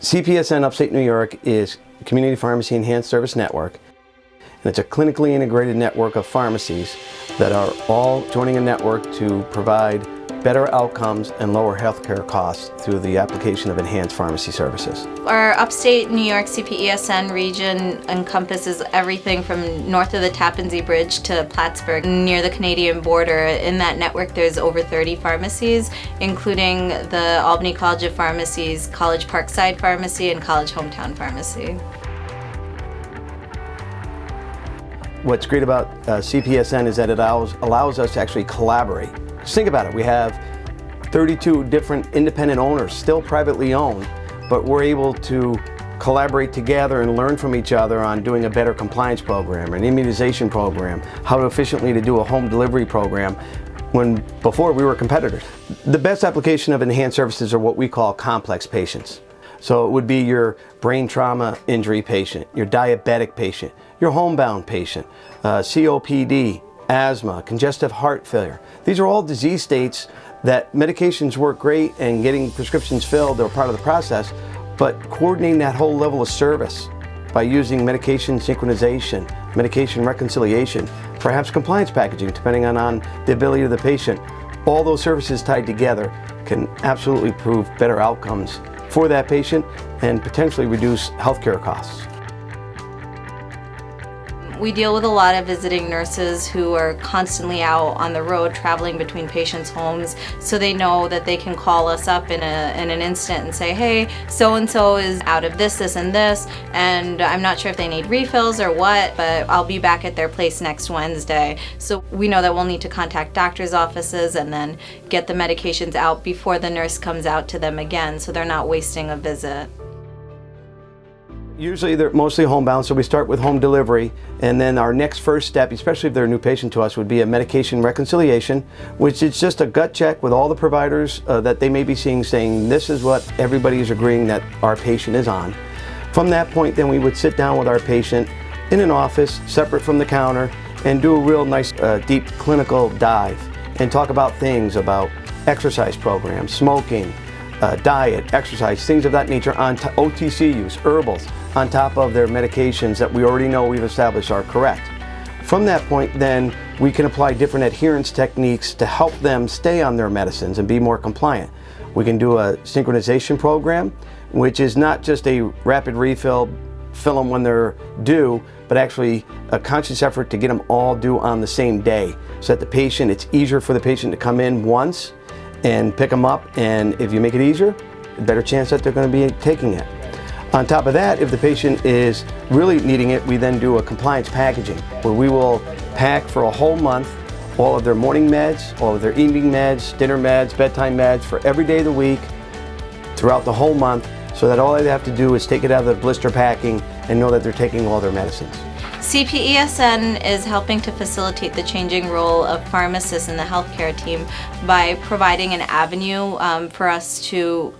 CPESN Upstate New York is a Community Pharmacy Enhanced Service Network, and it's a clinically integrated network of pharmacies that are all joining a network to provide better outcomes and lower healthcare costs through the application of enhanced pharmacy services. Our Upstate New York CPESN region encompasses everything from north of the Tappan Zee Bridge to Plattsburgh, near the Canadian border. In that network there's over 30 pharmacies, including the Albany College of Pharmacies, College Parkside Pharmacy, and College Hometown Pharmacy. What's great about CPESN is that it allows us to actually collaborate. Just think about it, we have 32 different independent owners, still privately owned, but we're able to collaborate together and learn from each other on doing a better compliance program, an immunization program, how efficiently to do a home delivery program, when before we were competitors. The best application of enhanced services are what we call complex patients. So it would be your brain trauma injury patient, your diabetic patient, your homebound patient, COPD, asthma, congestive heart failure. These are all disease states that medications work great and getting prescriptions filled are part of the process, but coordinating that whole level of service by using medication synchronization, medication reconciliation, perhaps compliance packaging, depending on the ability of the patient, all those services tied together can absolutely prove better outcomes for that patient and potentially reduce healthcare costs. We deal with a lot of visiting nurses who are constantly out on the road traveling between patients' homes, so they know that they can call us up in an instant and say, hey, so-and-so is out of this, this, and this, and I'm not sure if they need refills or what, but I'll be back at their place next Wednesday. So we know that we'll need to contact doctors' offices and then get the medications out before the nurse comes out to them again, so they're not wasting a visit. Usually they're mostly homebound, so we start with home delivery, and then our next first step, especially if they're a new patient to us, would be a medication reconciliation, which is just a gut check with all the providers that they may be seeing, saying this is what everybody is agreeing that our patient is on. From that point, then we would sit down with our patient in an office, separate from the counter, and do a real nice deep clinical dive and talk about things about exercise programs, smoking, diet, exercise, things of that nature, on OTC use, herbals, on top of their medications that we already know we've established are correct. From that point, then, we can apply different adherence techniques to help them stay on their medicines and be more compliant. We can do a synchronization program, which is not just a rapid refill, fill them when they're due, but actually a conscious effort to get them all due on the same day, so that the patient, it's easier for the patient to come in once and pick them up, and if you make it easier, a better chance that they're going to be taking it. On top of that, if the patient is really needing it, we then do a compliance packaging, where we will pack for a whole month all of their morning meds, all of their evening meds, dinner meds, bedtime meds for every day of the week throughout the whole month, so that all they have to do is take it out of the blister packing and know that they're taking all their medicines. CPESN is helping to facilitate the changing role of pharmacists in the healthcare team by providing an avenue for us to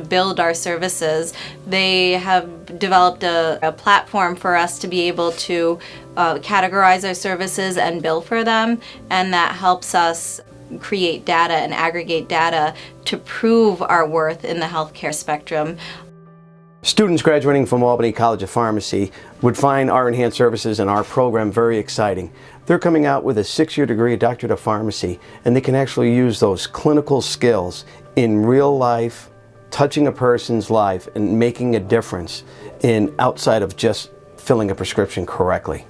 build our services. They have developed a platform for us to be able to categorize our services and bill for them, and that helps us create data and aggregate data to prove our worth in the healthcare spectrum. Students graduating from Albany College of Pharmacy would find our enhanced services and our program very exciting. They're coming out with a 6-year degree, a doctorate of pharmacy, and they can actually use those clinical skills in real life, touching a person's life and making a difference in outside of just filling a prescription correctly.